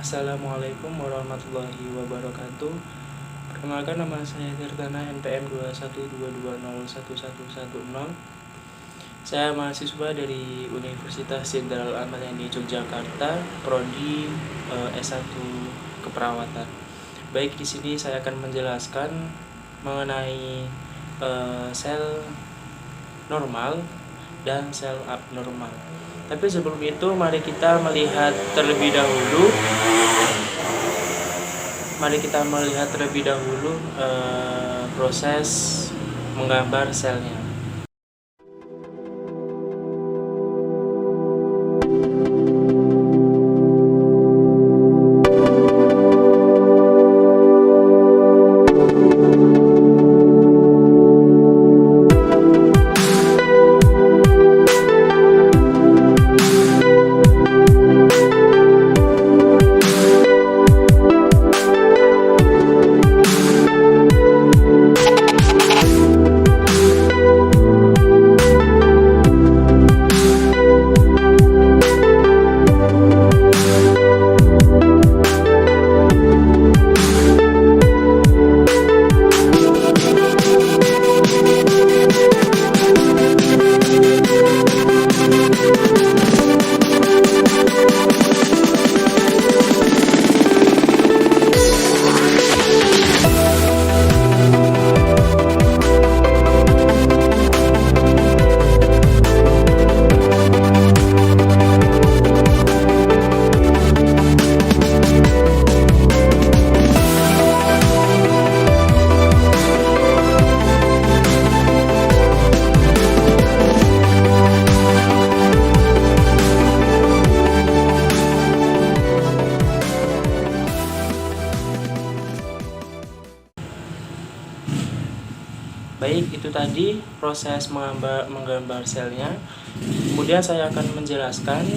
Assalamualaikum warahmatullahi wabarakatuh. Perkenalkan, nama saya Tirtana, NPM 212201110. Saya mahasiswa dari Universitas Jenderal Ahmad Yani Yogyakarta, prodi S1 Keperawatan. Baik, di sini saya akan menjelaskan mengenai sel normal dan sel abnormal. Tapi sebelum itu mari kita melihat terlebih dahulu proses menggambar selnya. Baik, itu tadi proses menggambar selnya. Kemudian saya akan menjelaskan.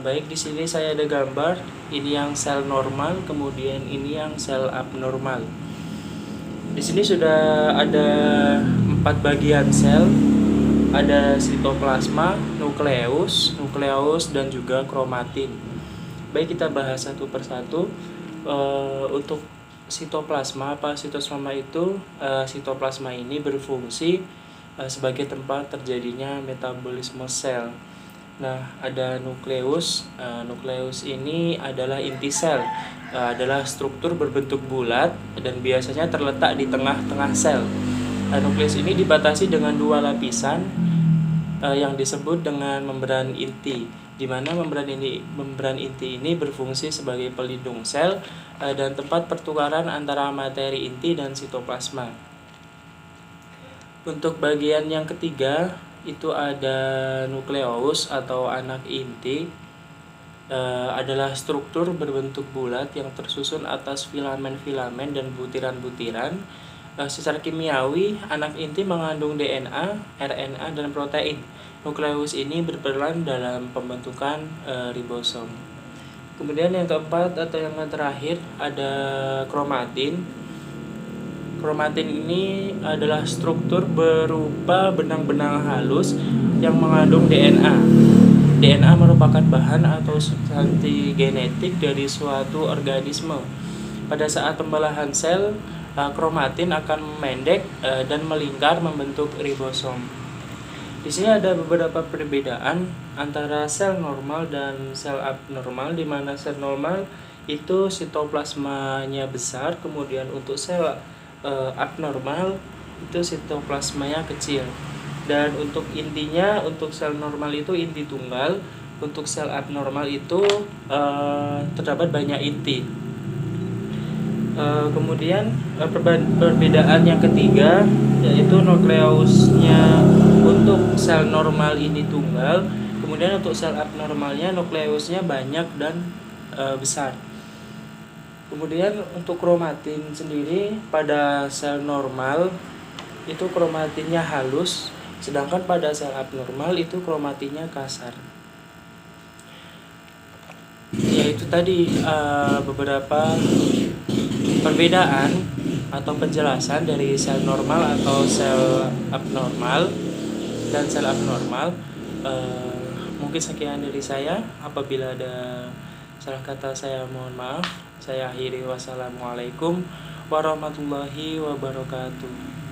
Baik, di sini saya ada gambar. Ini yang sel normal, kemudian ini yang sel abnormal. Di sini sudah ada 4 bagian sel. Ada sitoplasma, nukleus, dan juga kromatin. Baik, kita bahas satu persatu. Untuk sitoplasma, sitoplasma ini berfungsi sebagai tempat terjadinya metabolisme sel. Nah, ada nukleus. Nukleus ini adalah inti sel, adalah struktur berbentuk bulat dan biasanya terletak di tengah-tengah sel. Nukleus ini dibatasi dengan 2 lapisan yang disebut dengan membran inti, di mana membran inti ini berfungsi sebagai pelindung sel dan tempat pertukaran antara materi inti dan sitoplasma. Untuk bagian yang ketiga itu ada nukleus atau anak inti, adalah struktur berbentuk bulat yang tersusun atas filamen-filamen dan butiran-butiran. Secara kimiawi, anak inti mengandung DNA, RNA, dan protein. Nukleus ini berperan dalam pembentukan ribosom. Kemudian yang keempat atau yang terakhir ada kromatin. Kromatin ini adalah struktur berupa benang-benang halus yang mengandung DNA. DNA merupakan bahan atau substansi genetik dari suatu organisme. Pada saat pembelahan sel, kromatin akan memendek dan melingkar membentuk ribosom. Di sini ada beberapa perbedaan antara sel normal dan sel abnormal, di mana sel normal itu sitoplasmanya besar, kemudian untuk sel abnormal itu sitoplasmanya kecil. Dan untuk intinya, untuk sel normal itu inti tunggal, untuk sel abnormal itu terdapat banyak inti. Kemudian perbedaan yang ketiga yaitu nukleusnya. Untuk sel normal ini tunggal, kemudian untuk sel abnormalnya nukleusnya banyak dan besar. Kemudian untuk kromatin sendiri, pada sel normal itu kromatinnya halus, sedangkan pada sel abnormal itu kromatinnya kasar. Yaitu tadi beberapa perbedaan atau penjelasan dari sel normal atau sel abnormal dan sel abnormal. Mungkin sekian dari saya. Apabila ada Salah kata saya mohon maaf. Saya akhiri, wassalamualaikum warahmatullahi wabarakatuh.